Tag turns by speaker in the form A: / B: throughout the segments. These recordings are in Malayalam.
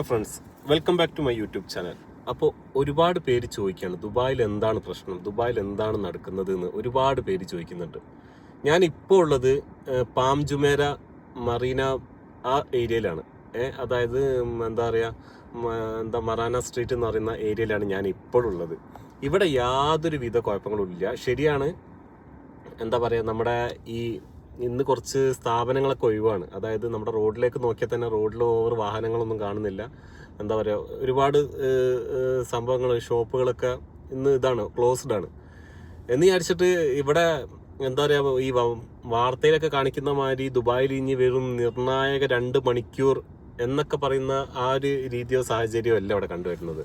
A: Friends, welcome back to my YouTube channel. അപ്പോൾ ഒരുപാട് പേര് ചോദിക്കുകയാണ് ദുബായിൽ എന്താണ് പ്രശ്നം, ദുബായിൽ എന്താണ് നടക്കുന്നത് എന്ന് ഒരുപാട് പേര് ചോദിക്കുന്നുണ്ട്. ഞാൻ ഇപ്പോൾ ഉള്ളത് പാം ജുമേര മറീന ആ ഏരിയയിലാണ്. അതായത് എന്താ പറയുക, മറാന സ്ട്രീറ്റ് എന്ന് പറയുന്ന ഏരിയയിലാണ് ഞാൻ ഇപ്പോൾ ഉള്ളത്. ഇവിടെ യാതൊരു വിധ കുഴപ്പങ്ങളും ഇല്ല. ശരിയാണ്, എന്താ പറയുക, നമ്മുടെ ഇന്ന് കുറച്ച് സ്ഥാപനങ്ങളൊക്കെ ഒഴിവാണ്. അതായത് നമ്മുടെ റോഡിലേക്ക് നോക്കിയാൽ തന്നെ റോഡിൽ ഓവർ വാഹനങ്ങളൊന്നും കാണുന്നില്ല. എന്താ പറയുക, ഒരുപാട് സംഭവങ്ങൾ, ഷോപ്പുകളൊക്കെ ഇന്ന് ക്ലോസ്ഡ് ആണ് എന്ന് വിചാരിച്ചിട്ട് ഇവിടെ എന്താ പറയുക, ഈ വാർത്തയിലൊക്കെ കാണിക്കുന്ന മാതിരി ദുബായിൽ ഇനി വെറും നിർണായക 2 മണിക്കൂർ എന്നൊക്കെ പറയുന്ന ആ ഒരു രീതിയോ സാഹചര്യമോ അല്ല ഇവിടെ കണ്ടുവരുന്നത്.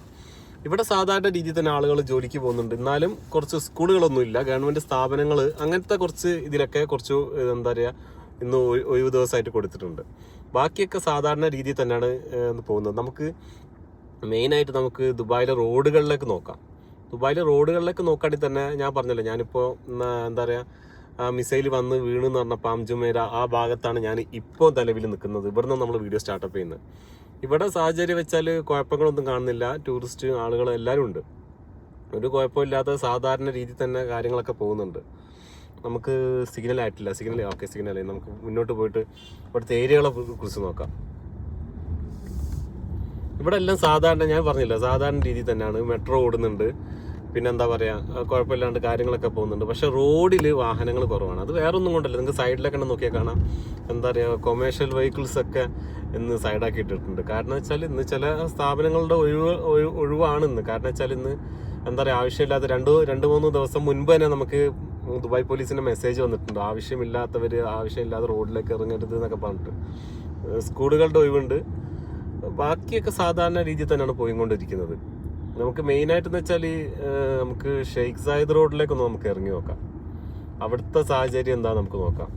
A: ഇവിടെ സാധാരണ രീതിയിൽ തന്നെ ആളുകൾ ജോലിക്ക് പോകുന്നുണ്ട്. എന്നാലും കുറച്ച് സ്കൂളുകളൊന്നുമില്ല, ഗവൺമെന്റ് സ്ഥാപനങ്ങൾ അങ്ങനത്തെ കുറച്ച് ഇതിലൊക്കെ കുറച്ച് എന്താ പറയുക ഇന്ന് ഒഴിവ് ദിവസമായിട്ട് കൊടുത്തിട്ടുണ്ട്. ബാക്കിയൊക്കെ സാധാരണ രീതിയിൽ തന്നെയാണ് പോകുന്നത്. നമുക്ക് മെയിനായിട്ട് നമുക്ക് ദുബായിലെ റോഡുകളിലേക്ക് നോക്കാം. ദുബായിലെ റോഡുകളിലേക്ക് നോക്കുകയാണെങ്കിൽ തന്നെ ഞാൻ പറഞ്ഞല്ലോ, ഞാനിപ്പോൾ എന്താ പറയുക മിസൈൽ വന്ന് വീണെന്ന് പറഞ്ഞ പാം ജുമേര ആ ഭാഗത്താണ് ഞാൻ ഇപ്പോൾ നിലവിൽ നിൽക്കുന്നത്. ഇവിടുന്ന് നമ്മൾ വീഡിയോ സ്റ്റാർട്ടപ്പ് ചെയ്യുന്നത്. ഇവിടെ സാഹചര്യം വെച്ചാൽ കുഴപ്പങ്ങളൊന്നും കാണുന്നില്ല. ടൂറിസ്റ്റ് ആളുകൾ എല്ലാവരും ഉണ്ട്. ഒരു കുഴപ്പമില്ലാത്ത സാധാരണ രീതിയിൽ തന്നെ കാര്യങ്ങളൊക്കെ പോകുന്നുണ്ട്. നമുക്ക് സിഗ്നൽ ആയിട്ടില്ല. സിഗ്നലായി. നമുക്ക് മുന്നോട്ട് പോയിട്ട് ഇവിടുത്തെ ഏരിയകളെ കുറിച്ച് നോക്കാം. ഇവിടെ എല്ലാം സാധാരണ, ഞാൻ പറഞ്ഞില്ല, സാധാരണ രീതിയിൽ തന്നെയാണ്. മെട്രോ ഓടുന്നുണ്ട്, പിന്നെ എന്താ പറയുക, കുഴപ്പമില്ലാണ്ട് കാര്യങ്ങളൊക്കെ പോകുന്നുണ്ട്. പക്ഷെ റോഡിൽ വാഹനങ്ങൾ കുറവാണ്. അത് വേറെ ഒന്നും കൊണ്ടല്ല. നിങ്ങൾക്ക് സൈഡിലൊക്കെ നോക്കിയാൽ കാണാം, എന്താ പറയുക, കൊമേഴ്ഷ്യൽ വെഹിക്കിൾസ് ഒക്കെ ഇന്ന് സൈഡാക്കി ഇട്ടിട്ടുണ്ട്. കാരണം വെച്ചാൽ ഇന്ന് ചില സ്ഥാപനങ്ങളുടെ ഒഴിവാണ് ഇന്ന്. കാരണം വെച്ചാൽ ഇന്ന് എന്താ പറയുക, ആവശ്യമില്ലാത്ത 2-3 ദിവസം മുൻപ് തന്നെ നമുക്ക് ദുബായ് പോലീസിന്റെ മെസ്സേജ് വന്നിട്ടുണ്ട്. ആവശ്യമില്ലാതെ റോഡിലേക്ക് ഇറങ്ങരുത് എന്നൊക്കെ പറഞ്ഞിട്ട്. സ്കൂളുകളുടെ ഒഴിവുണ്ട്. ബാക്കിയൊക്കെ സാധാരണ രീതിയിൽ തന്നെയാണ് പോയിക്കൊണ്ടിരിക്കുന്നത്. നമുക്ക് മെയിനായിട്ടെന്ന് വെച്ചാൽ നമുക്ക് ഷെയ്ഖ് സായിദ് റോഡിലേക്കൊന്ന് നമുക്ക് ഇറങ്ങി നോക്കാം. അവിടുത്തെ സാഹചര്യം എന്താ നമുക്ക് നോക്കാം.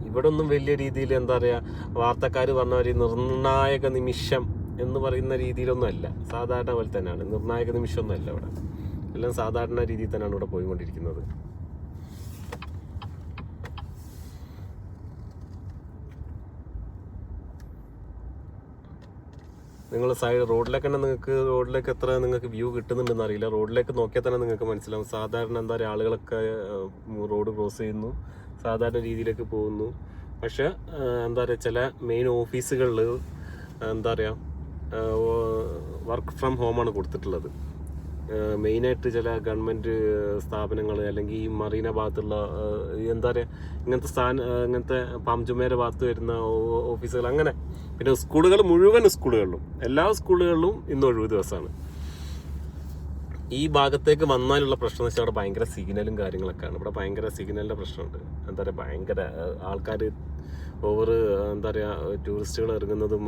A: ഇവിടെ ഒന്നും വലിയ രീതിയിൽ എന്താ പറയുക, വാർത്തക്കാർ പറഞ്ഞ ഒരു നിർണായക നിമിഷം എന്ന് പറയുന്ന രീതിയിലൊന്നും അല്ല. സാധാരണ പോലെ തന്നെയാണ്. നിർണായക നിമിഷമൊന്നും അല്ല ഇവിടെ. എല്ലാം സാധാരണ രീതിയിൽ തന്നെയാണ് ഇവിടെ പോയിക്കൊണ്ടിരിക്കുന്നത്. നിങ്ങൾ റോഡിലേക്ക് എത്ര നിങ്ങൾക്ക് വ്യൂ കിട്ടുന്നുണ്ടെന്ന് അറിയില്ല. റോഡിലേക്ക് നോക്കിയാൽ തന്നെ നിങ്ങൾക്ക് മനസ്സിലാവും. സാധാരണ എന്താ പറയുക, ആളുകളൊക്കെ റോഡ് ക്രോസ് ചെയ്യുന്നു, സാധാരണ രീതിയിലേക്ക് പോകുന്നു. പക്ഷെ എന്താ പറയുക, ചില മെയിൻ ഓഫീസുകളിൽ എന്താ പറയുക വർക്ക് ഫ്രം ഹോമാണ് കൊടുത്തിട്ടുള്ളത്. മെയിനായിട്ട് ചില ഗവൺമെൻറ് സ്ഥാപനങ്ങൾ അല്ലെങ്കിൽ ഈ മറീന ഭാഗത്തുള്ള എന്താ പറയുക ഇങ്ങനത്തെ പാം ജുമേര ഭാഗത്ത് വരുന്ന ഓഫീസുകൾ, അങ്ങനെ. പിന്നെ മുഴുവൻ സ്കൂളുകളിലും എല്ലാ സ്കൂളുകളിലും ഇന്ന് ഒഴിവ് ദിവസമാണ്. ഈ ഭാഗത്തേക്ക് വന്നാലുള്ള പ്രശ്നം എന്ന് വെച്ചാൽ അവിടെ ഭയങ്കര സിഗ്നലും കാര്യങ്ങളൊക്കെയാണ്. ഇവിടെ ഭയങ്കര സിഗ്നലിൻ്റെ പ്രശ്നമുണ്ട്. എന്താ പറയുക, ഭയങ്കര ആൾക്കാർ ഓവർ എന്താ പറയുക, ടൂറിസ്റ്റുകൾ ഇറങ്ങുന്നതും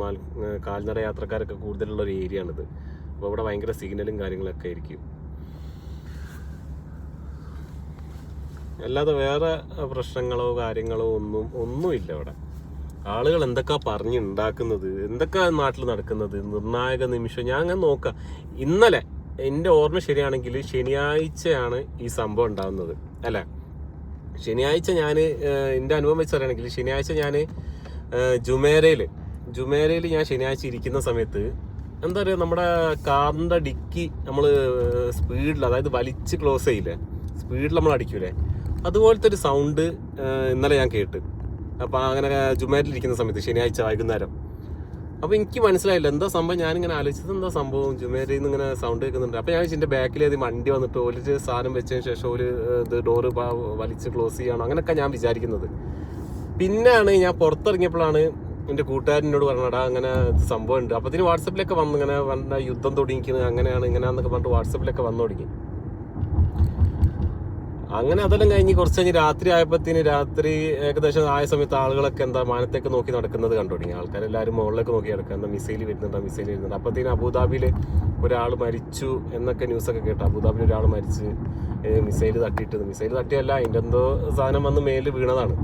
A: കാൽനട യാത്രക്കാരൊക്കെ കൂടുതലുള്ള ഒരു ഏരിയ ആണിത്. അപ്പോൾ ഇവിടെ ഭയങ്കര സിഗ്നലും കാര്യങ്ങളൊക്കെ ആയിരിക്കും. അല്ലാതെ വേറെ പ്രശ്നങ്ങളോ കാര്യങ്ങളോ ഒന്നുമില്ല ഇവിടെ. ആളുകൾ എന്തൊക്കെ പറഞ്ഞുണ്ടാക്കുന്നത്, എന്തൊക്കെ നാട്ടിൽ നടക്കുന്നത്, നിർണായക നിമിഷം. ഞാൻ അങ്ങനെ നോക്കാം. ഇന്നലെ എൻ്റെ ഓർമ്മ ശരിയാണെങ്കിൽ ശനിയാഴ്ചയാണ് ഈ സംഭവം ഉണ്ടാകുന്നത്, അല്ലേ? ശനിയാഴ്ച ഞാൻ എൻ്റെ അനുഭവം വെച്ച് പറയുകയാണെങ്കിൽ, ശനിയാഴ്ച ഞാൻ ജുമേരയിൽ ഞാൻ ശനിയാഴ്ച ഇരിക്കുന്ന സമയത്ത് എന്താ പറയുക, നമ്മുടെ കാറിൻ്റെ ഡിക്കി നമ്മൾ സ്പീഡിൽ, അതായത് വലിച്ച് ക്ലോസ് ചെയ്യില്ലേ, സ്പീഡിൽ നമ്മൾ അടിക്കൂലേ, അതുപോലത്തെ ഒരു സൗണ്ട് ഇന്നലെ ഞാൻ കേട്ട്. അപ്പം അങ്ങനെ ജുമേരയിലിരിക്കുന്ന സമയത്ത് ശനിയാഴ്ച വൈകുന്നേരം. അപ്പോൾ എനിക്ക് മനസ്സിലായില്ല എന്താ സംഭവം. ഞാനിങ്ങനെ ആലോചിച്ചത് എന്താ സംഭവം, ജുമേരയിൽ നിന്ന് ഇങ്ങനെ സൗണ്ട് കേൾക്കുന്നുണ്ട്. അപ്പോൾ ഞാൻ ഇതിൻ്റെ ബാക്കിൽ വണ്ടി വന്നിട്ട് ഒരു സാധനം വെച്ചതിന് ശേഷം ഡോറ് വലിച്ച് ക്ലോസ് ചെയ്യണം, അങ്ങനെയൊക്കെ ഞാൻ വിചാരിക്കുന്നത്. പിന്നെയാണ് ഞാൻ പുറത്തിറങ്ങിയപ്പോഴാണ് എൻ്റെ കൂട്ടുകാരനോട് പറഞ്ഞടാ അങ്ങനെ സംഭവം ഉണ്ട്. അപ്പോൾ ഇതിന് വാട്സപ്പിലൊക്കെ വന്ന യുദ്ധം തുടങ്ങിക്കുന്നത് അങ്ങനെയാണ് ഇങ്ങനെയാണെന്നൊക്കെ പറഞ്ഞിട്ട് വാട്സപ്പിലൊക്കെ വന്നു തുടങ്ങി. അങ്ങനെ അതെല്ലാം കഴിഞ്ഞ് കുറച്ച് കഴിഞ്ഞ് രാത്രി ഏകദേശം ആയ സമയത്ത് ആളുകളൊക്കെ എന്താ മാനത്തേക്ക് നോക്കി നടക്കുന്നത് കണ്ടു തുടങ്ങി. ആൾക്കാരെല്ലാവരും മുകളിലേക്ക് നോക്കി നടക്കുക, എന്താ മിസൈൽ വരുന്നുണ്ട്. അപ്പോഴത്തേന് അബുദാബിയിൽ ഒരാൾ മരിച്ചു എന്നൊക്കെ ന്യൂസൊക്കെ കേട്ടു. അബുദാബിയിൽ ഒരാൾ മരിച്ച് മിസൈൽ തട്ടിയല്ല, അതിൻ്റെ എന്തോ സാധനം വന്ന് മേലിൽ വീണതാണ്.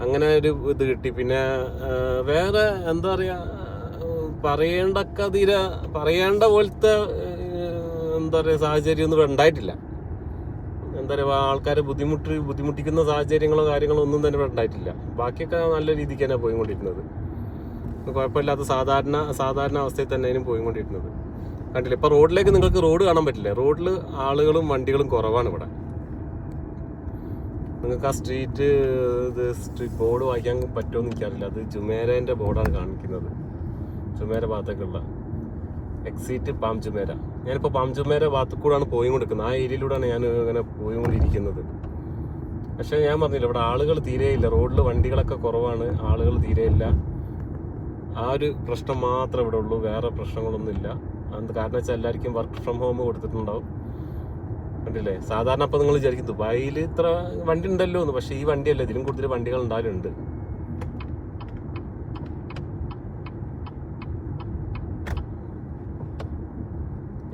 A: അങ്ങനെ ഒരു ഇത് കിട്ടി. പിന്നെ വേറെ എന്താ പറയുക, പറയേണ്ട പോലത്തെ എന്താ പറയുക സാഹചര്യം ഒന്നും ഇവിടെ ഉണ്ടായിട്ടില്ല. എന്താ പറയുക, ആൾക്കാരെ ബുദ്ധിമുട്ടിക്കുന്ന സാഹചര്യങ്ങളോ കാര്യങ്ങളോ ഒന്നും തന്നെ ഇവിടെ ഉണ്ടായിട്ടില്ല. ബാക്കിയൊക്കെ നല്ല രീതിക്ക് തന്നെ പോയിക്കൊണ്ടിരിക്കുന്നത്. കുഴപ്പമില്ലാത്ത സാധാരണ അവസ്ഥയിൽ തന്നെ പോയിക്കൊണ്ടിരിക്കുന്നത്. കണ്ടില്ല, ഇപ്പൊ റോഡിലേക്ക് നിങ്ങൾക്ക് റോഡ് കാണാൻ പറ്റില്ല. റോഡിൽ ആളുകളും വണ്ടികളും കുറവാണ് ഇവിടെ. നിങ്ങൾക്ക് ആ സ്ട്രീറ്റ് ബോർഡ് വായിക്കാൻ പറ്റുമോ എനിക്കറിയില്ല. അത് ജുമേരേന്റെ ബോർഡാണ് കാണിക്കുന്നത്. ജുമേര ഭാഗത്തേക്കുള്ള എക്സിറ്റ് പാം ജുമേര. ഞാനിപ്പോൾ പാം ജുമേര ഭാഗത്തു കൂടാണ് പോയിക്കൊണ്ടിരിക്കുന്നത്. ആ ഏരിയയിലൂടെയാണ് ഞാൻ ഇങ്ങനെ പോയിക്കൊണ്ടിരിക്കുന്നത്. പക്ഷെ ഞാൻ പറഞ്ഞില്ല, ഇവിടെ ആളുകൾ തീരെയില്ല. റോഡിൽ വണ്ടികളൊക്കെ കുറവാണ്, ആളുകൾ തീരെയില്ല. ആ ഒരു പ്രശ്നം മാത്രമേ ഇവിടെ ഉള്ളൂ, വേറെ പ്രശ്നങ്ങളൊന്നുമില്ല. അത് കാരണം വെച്ചാൽ എല്ലാവർക്കും വർക്ക് ഫ്രം ഹോം കൊടുത്തിട്ടുണ്ടാവും. കണ്ടില്ലേ, സാധാരണ അപ്പം നിങ്ങൾ വിചാരിക്കും ദുബായിൽ ഇത്ര വണ്ടി ഉണ്ടല്ലോ എന്ന്. പക്ഷെ ഈ വണ്ടിയല്ല, ഇതിലും കൂടുതൽ വണ്ടികൾ ഉണ്ടാവലുണ്ട്.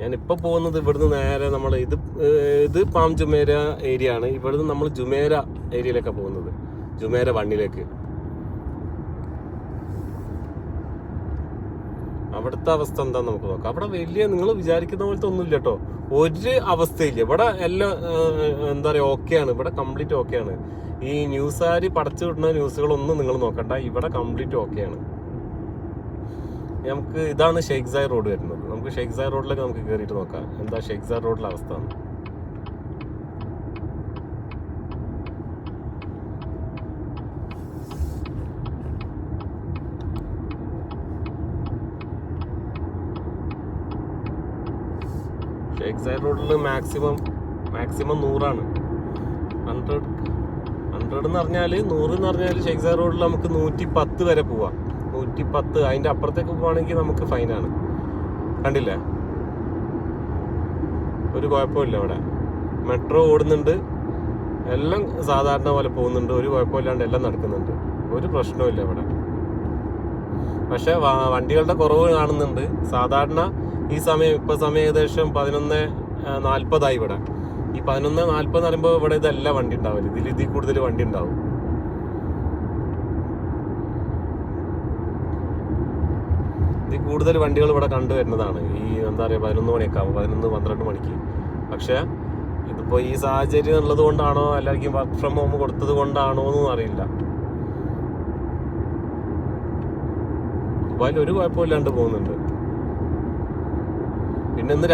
A: ഞാനിപ്പോൾ പോകുന്നത് ഇവിടുന്ന് നേരെ നമ്മൾ ഇത് പാം ജുമേര ഏരിയ ആണ്. ഇവിടുന്ന് നമ്മൾ ജുമേര ഏരിയയിലേക്കാണ് പോകുന്നത്, ജുമേര 1 അവിടുത്തെ അവസ്ഥ എന്താന്ന് നമുക്ക് നോക്കാം. അവിടെ വലിയ നിങ്ങൾ വിചാരിക്കുന്ന പോലത്തെ ഒന്നുമില്ല കേട്ടോ, ഒരു അവസ്ഥയില്ല. ഇവിടെ എല്ലാം എന്താ പറയുക, ഓക്കെയാണ്. ഇവിടെ കംപ്ലീറ്റ് ഓക്കെയാണ്. ഈ ന്യൂസുകാർ പടച്ചു വിടുന്ന ന്യൂസുകളൊന്നും നിങ്ങൾ നോക്കണ്ട, ഇവിടെ കംപ്ലീറ്റ് ഓക്കെയാണ്. നമുക്ക് ഇതാണ് ഷെയ്ഖ് സായ് റോഡ് വരുന്നത്. നമുക്ക് ഷെയ്ഖ് സായ് റോഡിലേക്ക് നമുക്ക് കയറിയിട്ട് നോക്കാം എന്താ ഷെയ്ഖ് സായ് റോഡിലെ അവസ്ഥ. ഷെയ്ഖ് സായ് റോഡിൽ മാക്സിമം 100 എന്ന് പറഞ്ഞാൽ 100 എന്ന് പറഞ്ഞാൽ ഷെയ്ഖ് സായ് റോഡിൽ നമുക്ക് 110 വരെ പോവാം. 110, അതിൻ്റെ അപ്പുറത്തേക്ക് പോവാണെങ്കിൽ നമുക്ക് ഫൈനാണ്. കണ്ടില്ലേ, ഒരു കുഴപ്പമില്ല. ഇവിടെ മെട്രോ ഓടുന്നുണ്ട്, എല്ലാം സാധാരണ പോലെ പോകുന്നുണ്ട്, ഒരു കുഴപ്പമില്ലാണ്ട് എല്ലാം നടക്കുന്നുണ്ട്, ഒരു പ്രശ്നവും ഇവിടെ. പക്ഷെ വണ്ടികളുടെ കുറവ് കാണുന്നുണ്ട്. സാധാരണ ഈ സമയം ഏകദേശം 11:40 ഇവിടെ. ഈ 11:40 എന്ന് പറയുമ്പോൾ ഇവിടെ ഇതല്ല വണ്ടി ഉണ്ടാവില്ല, ഇതിൽ കൂടുതൽ വണ്ടി ഉണ്ടാവും. കൂടുതൽ വണ്ടികൾ ഇവിടെ കണ്ടുവരുന്നതാണ് ഈ എന്താ പറയുക 11 മണിയൊക്കെ ആകുമ്പോൾ, 11-12 മണിക്ക്. പക്ഷെ ഇതിപ്പോൾ ഈ സാഹചര്യം ഉള്ളത് കൊണ്ടാണോ എല്ലാവർക്കും വർക്ക് ഫ്രം ഹോം കൊടുത്തത് കൊണ്ടാണോ എന്നും അറിയില്ല. ദുബായിൽ ഒരു കുഴപ്പമില്ലാണ്ട് പോകുന്നുണ്ട്. പിന്നെ ഇന്ന്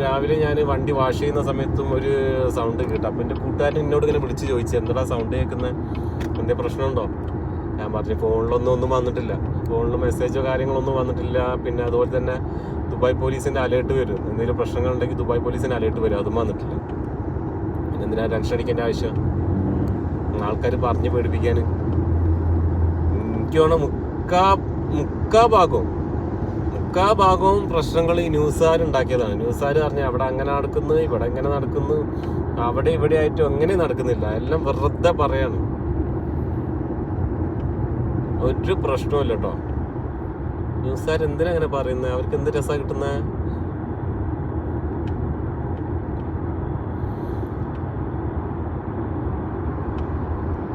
A: രാവിലെ ഞാൻ വണ്ടി വാഷ് ചെയ്യുന്ന സമയത്തും ഒരു സൗണ്ട് കേട്ടു. അപ്പം എൻ്റെ കൂട്ടുകാരൻ എന്നോട് ഇങ്ങനെ വിളിച്ച് ചോദിച്ചു, എന്താ സൗണ്ട് കേൾക്കുന്നത്, എന്തെങ്കിലും പ്രശ്നമുണ്ടോ? ഞാൻ പറഞ്ഞു ഫോണിലൊന്നും വന്നിട്ടില്ല, ഫോണിൽ മെസ്സേജോ കാര്യങ്ങളൊന്നും വന്നിട്ടില്ല. പിന്നെ അതുപോലെ തന്നെ ദുബായ് പോലീസിൻ്റെ അലേർട്ട് വരും, എന്തെങ്കിലും പ്രശ്നങ്ങളുണ്ടെങ്കിൽ ദുബായ് പോലീസിൻ്റെ അലേർട്ട് വരും, അതും വന്നിട്ടില്ല. പിന്നെ എന്തിനാ ടെൻഷൻ അടിക്കേണ്ട ആവശ്യം, ആൾക്കാർ പറഞ്ഞ് പേടിപ്പിക്കാൻ. എനിക്ക് തോന്നുന്നു മുക്കാ ഭാഗവും പ്രശ്നങ്ങൾ ഈ ന്യൂസുകാരുണ്ടാക്കിയതാണ്. ന്യൂസുകാർ പറഞ്ഞാൽ അവിടെ അങ്ങനെ നടക്കുന്നു, ഇവിടെ എങ്ങനെ നടക്കുന്നു, അവിടെ ഇവിടെ ആയിട്ടും അങ്ങനെ നടക്കുന്നില്ല, എല്ലാം വെറുതെ പറയാണ്. ഒരു പ്രശ്നമില്ല കേട്ടോ. ന്യൂസുകാർ എന്തിനാ അങ്ങനെ പറയുന്നത്, അവർക്ക് എന്ത് രസമാണ് കിട്ടുന്നത്.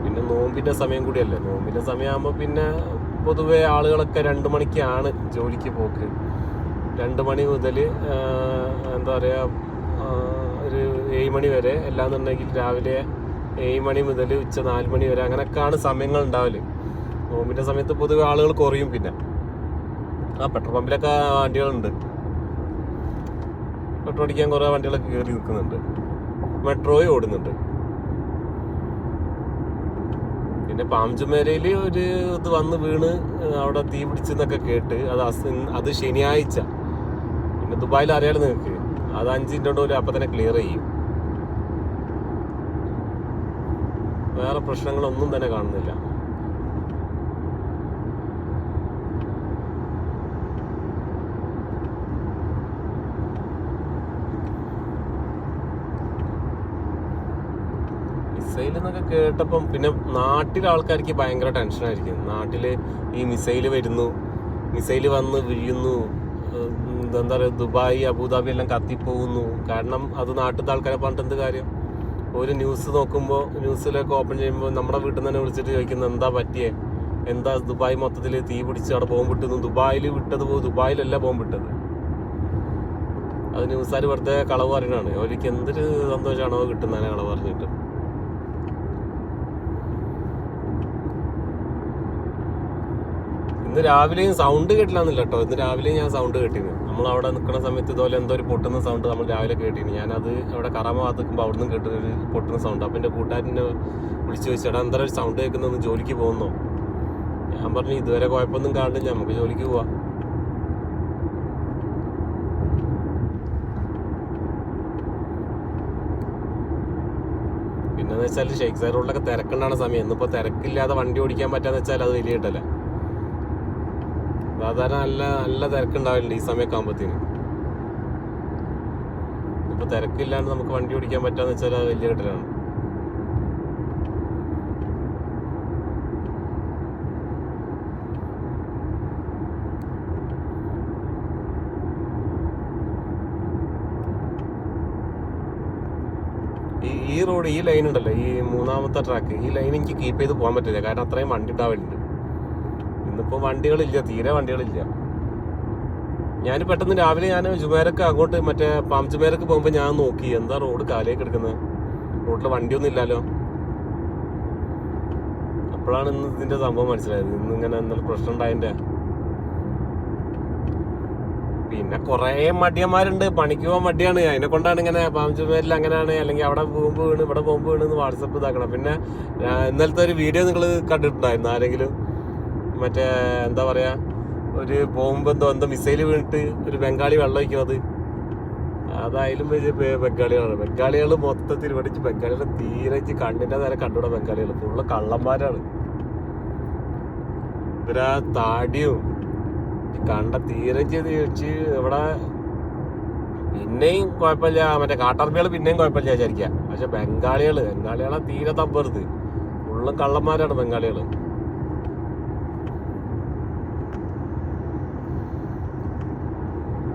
A: പിന്നെ നോമ്പിന്റെ സമയം കൂടിയല്ലേ, നോമ്പിന്റെ സമയമാകുമ്പോൾ പിന്നെ പൊതുവെ ആളുകളൊക്കെ 2 മണിക്കാണ് ജോലിക്ക് പോക്ക്. 2 മണി മുതൽ എന്താ പറയുക ഒരു 7 മണി വരെ, അല്ലാന്നുണ്ടെങ്കിൽ രാവിലെ 7 മണി മുതൽ ഉച്ച 4 മണി വരെ, അങ്ങനെയൊക്കെയാണ് സമയങ്ങൾ ഉണ്ടാവല്. നോമ്പിൻ്റെ സമയത്ത് പൊതുവെ ആളുകൾ കുറയും. പിന്നെ പെട്രോൾ പമ്പിലൊക്കെ വണ്ടികളുണ്ട്, പെട്രോൾ അടിക്കാൻ കുറേ വണ്ടികളൊക്കെ കയറി നിൽക്കുന്നുണ്ട്, മെട്രോയും ഓടുന്നുണ്ട്. പിന്നെ പാം ജുമേരയിൽ ഒരു ഇത് വന്ന് വീണ് അവിടെ തീ പിടിച്ചെന്നൊക്കെ കേട്ട്, അത് ശനിയാഴ്ച. പിന്നെ ദുബായിൽ അറിയാലോ നിങ്ങൾക്ക്, അത് 5 മിനിറ്റ് അപ്പം തന്നെ ക്ലിയർ ചെയ്യും. വേറെ പ്രശ്നങ്ങളൊന്നും തന്നെ കാണുന്നില്ല. മിസൈൽ എന്നൊക്കെ കേട്ടപ്പം പിന്നെ നാട്ടിലെ ആൾക്കാർക്ക് ഭയങ്കര ടെൻഷനായിരിക്കും. നാട്ടിൽ ഈ മിസൈൽ വരുന്നു, മിസൈൽ വന്ന് വീഴുന്നു, എന്താ പറയുക ദുബായ് അബുദാബി എല്ലാം കത്തിപ്പോകുന്നു. കാരണം അത് നാട്ടിലത്തെ ആൾക്കാരെ പറഞ്ഞിട്ട് എന്ത് കാര്യം. ഒരു ന്യൂസ് നോക്കുമ്പോൾ, ന്യൂസിലൊക്കെ ഓപ്പൺ ചെയ്യുമ്പോൾ നമ്മുടെ വീട്ടിൽ നിന്ന് തന്നെ വിളിച്ചിട്ട് ചോദിക്കുന്നത് എന്താ പറ്റിയേ, എന്താ ദുബായ് മൊത്തത്തിൽ തീ പിടിച്ച് അവിടെ ബോംബ് വിട്ടുന്നു. ദുബായിലല്ല ബോംബ് വിട്ടത്. അത് ന്യൂസുകാർ വെറുതെ കളവ് പറയുന്നതാണ്. അവർക്ക് എന്തൊരു സന്തോഷമാണോ കിട്ടുന്നതിനെ കളവ് പറഞ്ഞിട്ട്. ഇന്ന് രാവിലെയും സൗണ്ട് കേട്ടില്ലാന്നില്ല കേട്ടോ. ഇന്ന് രാവിലെയും ഞാൻ സൗണ്ട് കേട്ടിന്. നമ്മൾ അവിടെ നിൽക്കുന്ന സമയത്ത് ഇതുപോലെ എന്തോ ഒരു പൊട്ടുന്ന സൗണ്ട് നമ്മൾ രാവിലെ കേട്ടിന്. ഞാനത് അവിടെ കറാമ ഭാഗത്ത് നിൽക്കുമ്പോൾ അവിടെ നിന്ന് കേട്ടൊരു പൊട്ടുന്ന സൗണ്ട്. അപ്പം എൻ്റെ കൂട്ടുകാരനെ വിളിച്ചു ചോദിച്ചേടാ എന്താ ഒരു സൗണ്ട് കേൾക്കുന്നതെന്ന്, ജോലിക്ക് പോകുന്നോ? ഞാൻ പറഞ്ഞു ഇതുവരെ കുഴപ്പമൊന്നും കാണില്ല, നമുക്ക് ജോലിക്ക് പോവാം. പിന്നെന്ന് വെച്ചാൽ ഷെയ്ഖ് സാർ റോഡിലൊക്കെ തിരക്കുണ്ടാണ് സമയം. ഇന്നിപ്പോൾ തിരക്കില്ലാതെ വണ്ടി ഓടിക്കാൻ പറ്റാന്ന് വെച്ചാൽ അത് വലിയ കിട്ടല്ല. സാധാരണ നല്ല നല്ല തിരക്കുണ്ടാവില്ല ഈ സമയമൊക്കെ ആകുമ്പോഴത്തേന്. ഇപ്പൊ തിരക്കില്ലാണ്ട് നമുക്ക് വണ്ടി ഓടിക്കാൻ പറ്റാന്ന് വെച്ചാൽ അത് വലിയ കിട്ടലാണ്. ഈ റോഡ്, ഈ ലൈൻ ഉണ്ടല്ലോ, ഈ മൂന്നാമത്തെ ട്രാക്ക്, ഈ ലൈൻ എനിക്ക് കീപ്പ് ചെയ്ത് പോകാൻ പറ്റില്ല. കാരണം അത്രയും വണ്ടി ഉണ്ടാവലുണ്ട്. ഇന്നിപ്പോൾ വണ്ടികളില്ല, തീരെ വണ്ടികളില്ല. ഞാൻ പെട്ടെന്ന് രാവിലെ ഞാൻ ജുമേരക്ക് അങ്ങോട്ട് മറ്റേ പാം ജുമേരക്ക് പോകുമ്പോൾ ഞാൻ നോക്കി എന്താ റോഡ് കാലേക്ക് എടുക്കുന്നത്, റോഡിൽ വണ്ടിയൊന്നും ഇല്ലല്ലോ. അപ്പോഴാണ് ഇന്ന് ഇതിന്റെ സംഭവം മനസ്സിലായത്. ഇന്ന് ഇങ്ങനെ എന്തെങ്കിലും പ്രശ്നം ഉണ്ടായതിന്റെ. പിന്നെ കുറെ മടിയന്മാരുണ്ട്, പണിക്ക് പോകാൻ മടിയാണ്. അതിനെ കൊണ്ടാണ് ഇങ്ങനെ പാം ജുമേരിൽ അങ്ങനെയാണ്, അല്ലെങ്കിൽ അവിടെ ബോംബ് വീണ് ഇവിടെ ബോംബ് വീണെന്ന് വാട്സപ്പ് ഇതാക്കണം. പിന്നെ ഇന്നലത്തെ ഒരു വീഡിയോ നിങ്ങൾ കണ്ടിട്ടുണ്ടായിരുന്നു ആരെങ്കിലും? മറ്റേ എന്താ പറയാ, ഒരു ബോംബ് എന്തോ മിസൈല് വീണിട്ട് ഒരു ബംഗാളി വെള്ളം ഒഴിക്കുന്നത്. അതായാലും വലിയ ബംഗാളികളാണ്. ബംഗാളികൾ മൊത്തത്തിൽ പഠിച്ച്, ബംഗാളികളെ തീരെ കണ്ണിന്റെ നേരെ കണ്ടുകൂടാ. ബംഗാളികൾ ഫുള്ള് കള്ളന്മാരാണ്. ഇവരാ താടിയും കണ്ട തീരെ ചോദിച്ച് ഇവിടെ പിന്നെയും കുഴപ്പമില്ല. മറ്റേ കാട്ടർബികള് പിന്നെയും കുഴപ്പമില്ല വിചാരിക്കാം. പക്ഷെ ബംഗാളികളെ തീരെ തപ്പരുത്. ഫുള്ളും കള്ളന്മാരാണ് ബംഗാളികള്.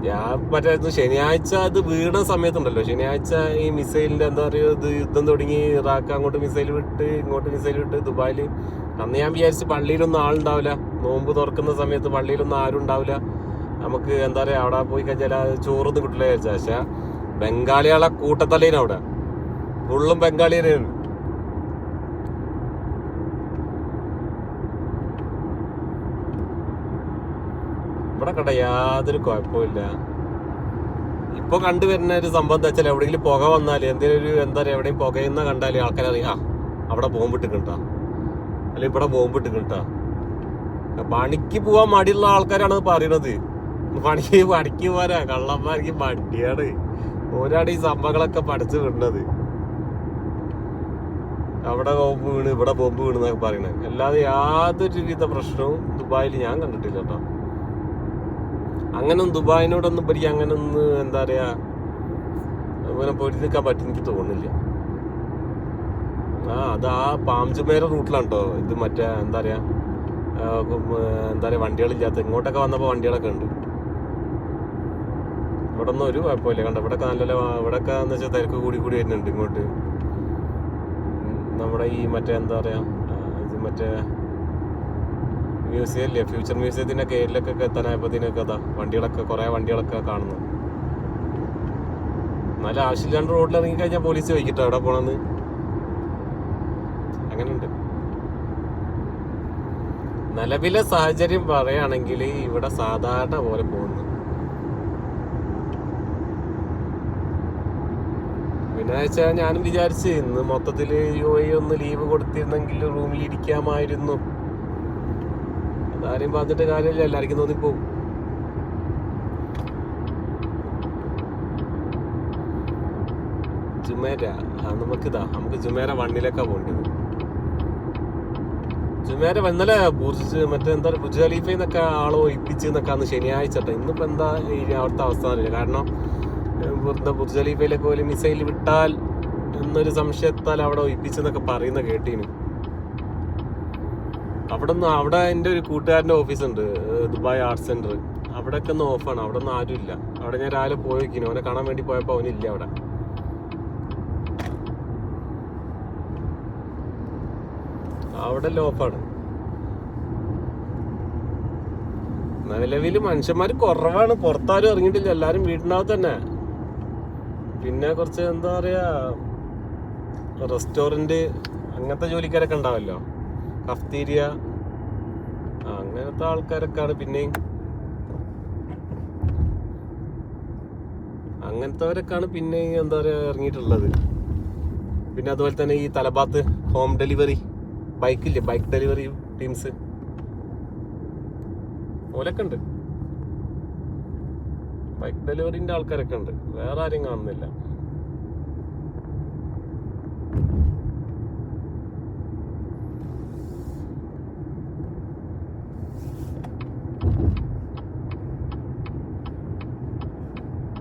A: ഞാൻ മറ്റേ ശനിയാഴ്ച അത് വീണ സമയത്തുണ്ടല്ലോ, ശനിയാഴ്ച ഈ മിസൈലിന്റെ എന്താ പറയുക, ഇത് യുദ്ധം തുടങ്ങി, ഇറാഖ് അങ്ങോട്ട് മിസൈൽ വിട്ട് ഇങ്ങോട്ട് മിസൈൽ വിട്ട് ദുബായിൽ. അന്ന് ഞാൻ വിചാരിച്ച് പള്ളിയിലൊന്നും ആളുണ്ടാവില്ല, നോമ്പ് തുറക്കുന്ന സമയത്ത് പള്ളിയിലൊന്നും ആരും ഉണ്ടാവില്ല, നമുക്ക് എന്താ പറയാ അവിടെ പോയി കഴിഞ്ഞാൽ ചോറൊന്നും കിട്ടില്ല വിചാരിച്ച. പക്ഷെ ബംഗാളികളെ കൂട്ടത്തല്ലേനും അവിടെ ഫുള്ളും ബംഗാളിയാണ്. ഇവിടെ കണ്ട യാതൊരു കുഴപ്പമില്ല. ഇപ്പൊ കണ്ടുവരുന്ന ഒരു സംഭവം എന്താ വെച്ചാൽ, എവിടെയെങ്കിലും പുക വന്നാല് എന്തെങ്കിലും ഒരു എന്താ പറയാ, എവിടെയും പുകയുന്ന കണ്ടാല് ആൾക്കാരറിയാം അവിടെ ബോംബിട്ട് കിട്ടാ, അല്ലെങ്കിൽ ഇവിടെ ബോംബിട്ട് കിട്ടാ. പണിക്ക് പോവാൻ മടിയുള്ള ആൾക്കാരാണ് പറയണത്. പണിക്ക് പോരാ കള്ളന്മാർക്ക് മടിയാണ്. ഓരാണ് ഈ സംഭവങ്ങളൊക്കെ പഠിച്ചു വിടുന്നത്. അവിടെ ബോംബ് വീണ് ഇവിടെ ബോംബ് വീണെന്നൊക്കെ പറയണത്. അല്ലാതെ യാതൊരു വിധ പ്രശ്നവും ദുബായിൽ ഞാൻ കണ്ടിട്ടില്ല കേട്ടോ. അങ്ങനൊന്നും ദുബായിനോടൊന്നും എനിക്ക് അങ്ങനൊന്നും എന്താ പറയാ, അങ്ങനെ പൊരി നിൽക്കാൻ പറ്റും എനിക്ക് തോന്നുന്നില്ല. അത് ആ പാം ജുമേര റൂട്ടിലാണ് കേട്ടോ ഇത്. മറ്റേ എന്താ പറയാ വണ്ടികളില്ലാത്ത. ഇങ്ങോട്ടൊക്കെ വന്നപ്പോൾ വണ്ടികളൊക്കെ ഉണ്ട്. ഇവിടെ ഒന്നും ഒരു കുഴപ്പമില്ല. കണ്ട ഇവിടെയൊക്കെ നല്ല, ഇവിടെയൊക്കെ എന്ന് വെച്ചാൽ തിരക്ക് കൂടി വരുന്നുണ്ട് ഇങ്ങോട്ട്. നമ്മുടെ ഈ മറ്റേ എന്താ പറയാ, ഇത് മറ്റേ മ്യൂസിയം ഇല്ലേ, ഫ്യൂച്ചർ മ്യൂസിയത്തിന്റെ കീഴിലൊക്കെ എത്താനായപ്പോഴത്തേനൊക്കെ അതാ വണ്ടികളൊക്കെ, കുറെ വണ്ടികളൊക്കെ കാണുന്നു. നല്ല ആവശ്യമില്ലാണ്ട് റോഡിൽ ഇറങ്ങി കഴിഞ്ഞാൽ പോലീസ് ചോദിക്കട്ടോ എവിടെ പോണെന്ന്. അങ്ങനെയുണ്ട്. നിലവിലെ സാഹചര്യം പറയുകയാണെങ്കിൽ ഇവിടെ സാധാരണ പോലെ പോകുന്നു. പിന്നെ വെച്ചാൽ ഞാനും വിചാരിച്ച് ഇന്ന് മൊത്തത്തിൽ UAE ഒന്ന് ലീവ് കൊടുത്തിരുന്നെങ്കിൽ റൂമിൽ ഇരിക്കാമായിരുന്നു. അതാരെയും പറഞ്ഞിട്ട് കാര്യമില്ല, എല്ലാവർക്കും തോന്നിപ്പോവും. ജുമേര നമുക്ക് ജുമേര 1 പോകേണ്ടത്. ജുമേര ഇന്നലെ മറ്റേ എന്താ പറയുക, ബുർജ് ഖലീഫയിൽ നിന്നൊക്കെ ആളോ ഒഴിപ്പിച്ച് എന്നൊക്കെ അന്ന് ശനിയാഴ്ച. ഇന്നിപ്പോ എന്താ ഈ അവിടുത്തെ അവസ്ഥ അറിയില്ല. കാരണം ബുർജ് ഖലീഫയിലൊക്കെ ഒരു മിസൈൽ വിട്ടാൽ എന്നൊരു സംശയത്താൽ അവിടെ ഒഴിപ്പിച്ചെന്നൊക്കെ പറയുന്ന കേട്ടീന്. അവിടെ എൻ്റെ ഒരു കൂട്ടുകാരൻ്റെ ഓഫീസുണ്ട്, ദുബായ് ആർട്ട് സെന്റർ. അവിടെയൊക്കെ ഒന്ന് ഓഫാണ്, അവിടെ ഒന്നും ആരും ഇല്ല. അവിടെ ഞാൻ രാവിലെ പോയി നോക്കിന്, അവനെ കാണാൻ വേണ്ടി പോയപ്പോൾ അവനില്ല അവിടെ. അവിടെ ഓഫാണ്. നിലവിൽ മനുഷ്യന്മാർ കുറവാണ്, പുറത്താരും ഇറങ്ങിയിട്ടില്ല, എല്ലാരും വീടിനകത്ത് തന്നെ. പിന്നെ കുറച്ച് എന്താ പറയാ, റെസ്റ്റോറന്റ് അങ്ങനത്തെ ജോലിക്കാരൊക്കെ ഉണ്ടാവല്ലോ, കഫ്തീരിയ അങ്ങനത്തെ ആൾക്കാരൊക്കെയാണ് പിന്നെയും അങ്ങനത്തെവരൊക്കെയാണ് പിന്നെ എന്താ പറയുക ഇറങ്ങിയിട്ടുള്ളത്. പിന്നെ അതുപോലെ തന്നെ ഈ തലഭാഗത്ത് ഹോം ഡെലിവറി ബൈക്കില്ലേ, ബൈക്ക് ഡെലിവറി ടീംസ് ഓലൊക്കെ ഉണ്ട്. ബൈക്ക് ഡെലിവറിന്റെ ആൾക്കാരൊക്കെ ഉണ്ട്, വേറെ ആരും കാണുന്നില്ല.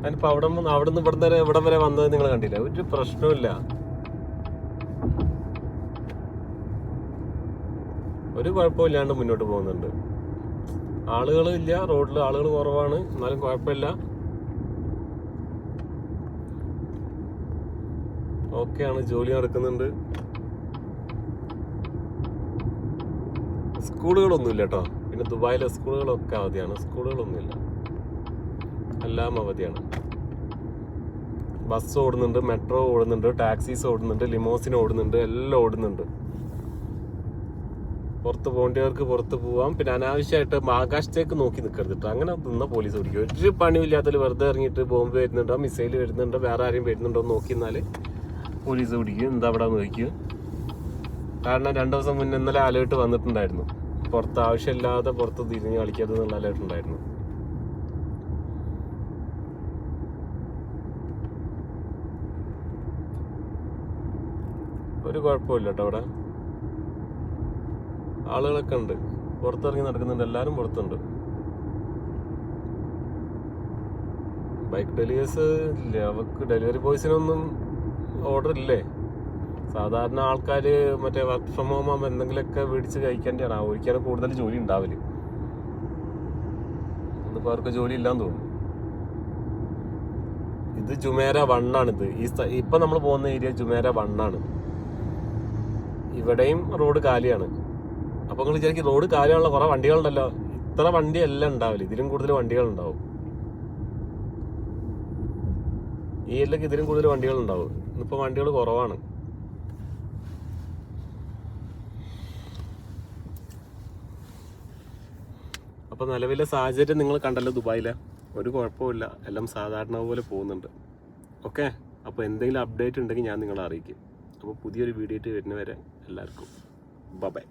A: അതിനിപ്പോ അവിടുന്ന് ഇവിടം വരെ വന്നത് നിങ്ങൾ കണ്ടില്ല, ഒരു പ്രശ്നമില്ല, ഒരു കുഴപ്പമില്ലാണ്ട് മുന്നോട്ട് പോകുന്നുണ്ട്. ആളുകൾ ഇല്ല, റോഡിൽ ആളുകൾ കുറവാണ്, എന്നാലും കുഴപ്പമില്ല, ഓക്കെയാണ്, ജോലി നടക്കുന്നുണ്ട്. സ്കൂളുകളൊന്നുമില്ല കേട്ടോ. പിന്നെ ദുബായിലെ സ്കൂളുകളൊക്കെ അവധിയാണ്, സ്കൂളുകളൊന്നുമില്ല, എല്ലാം അവധിയാണ്. ബസ് ഓടുന്നുണ്ട്, മെട്രോ ഓടുന്നുണ്ട്, ടാക്സീസ് ഓടുന്നുണ്ട്, ലിമോസിൻ ഓടുന്നുണ്ട്, എല്ലാം ഓടുന്നുണ്ട്. പുറത്ത് പോകേണ്ടവർക്ക് പുറത്ത് പോവാം. പിന്നെ അനാവശ്യമായിട്ട് ആകാശത്തേക്ക് നോക്കി നിൽക്കരുത് കേട്ടോ, അങ്ങനെ നിന്ന പോലീസ് പിടിക്കും. ഒരു പണിയില്ലാത്തതിൽ വെറുതെ ഇറങ്ങിയിട്ട് ബോംബ് വരുന്നുണ്ടോ, മിസൈൽ വരുന്നുണ്ടോ, വേറെ ആരെയും വരുന്നുണ്ടോ എന്ന് നോക്കി നിന്നാൽ പോലീസ് പിടിക്കും. എന്താ അവിടെ നോക്കിക്കും. കാരണം 2 ദിവസം മുന്നേ ഇന്നലെ അലേർട്ട് വന്നിട്ടുണ്ടായിരുന്നു, പുറത്ത് ആവശ്യമില്ലാതെ പുറത്ത് തിരിഞ്ഞ് കളിക്കരുത് എന്നുള്ള അലേർട്ട് ഉണ്ടായിരുന്നു. ഒരു കുഴപ്പമില്ല കേട്ടോ, അവിടെ ആളുകളൊക്കെ ഉണ്ട്, പുറത്തിറങ്ങി നടക്കുന്നുണ്ട്, എല്ലാവരും പുറത്തുണ്ട്. ബൈക്ക് ഡെലിവേഴ്സ് ഇല്ലേ, അവർക്ക് ഡെലിവറി ബോയ്സിനൊന്നും ഓർഡർ ഇല്ലേ? സാധാരണ ആൾക്കാർ മറ്റേ വർക്ക് ഫ്രം ഹോം ആകുമ്പോൾ എന്തെങ്കിലുമൊക്കെ മേടിച്ച് കഴിക്കേണ്ടതാണ്, ഒരിക്കലും കൂടുതൽ ജോലി ഉണ്ടാവില്ല. ഇന്നിപ്പോൾ അവർക്ക് ജോലി ഇല്ലാന്ന് തോന്നുന്നു. ഇത് ജുമേര 1 ആണിത്. ഇപ്പം നമ്മൾ പോകുന്ന ഏരിയ ജുമേര 1 ആണ്. ഇവിടെയും റോഡ് കാലിയാണ്. അപ്പോൾ നിങ്ങൾ വിചാരിക്കും റോഡ് കാലിയാണല്ലോ, കുറേ വണ്ടികളുണ്ടല്ലോ. ഇത്ര വണ്ടിയെല്ലാം ഉണ്ടാവില്ല, ഇതിലും കൂടുതൽ വണ്ടികളുണ്ടാവും. ഈ ഏരിയയിലേക്ക് ഇതിലും കൂടുതൽ വണ്ടികളുണ്ടാവും. ഇന്നിപ്പോൾ വണ്ടികൾ കുറവാണ്. അപ്പോൾ നിലവിലെ സാഹചര്യം നിങ്ങൾ കണ്ടല്ലോ ദുബായിലെ. ഒരു കുഴപ്പമില്ല, എല്ലാം സാധാരണ പോലെ പോകുന്നുണ്ട്. ഓക്കെ, അപ്പോൾ എന്തെങ്കിലും അപ്ഡേറ്റ് ഉണ്ടെങ്കിൽ ഞാൻ നിങ്ങളെ അറിയിക്കും. അപ്പോൾ പുതിയൊരു വീഡിയോ ആയിട്ട് വരുന്നവരെ എല്ലാവർക്കും ബൈ.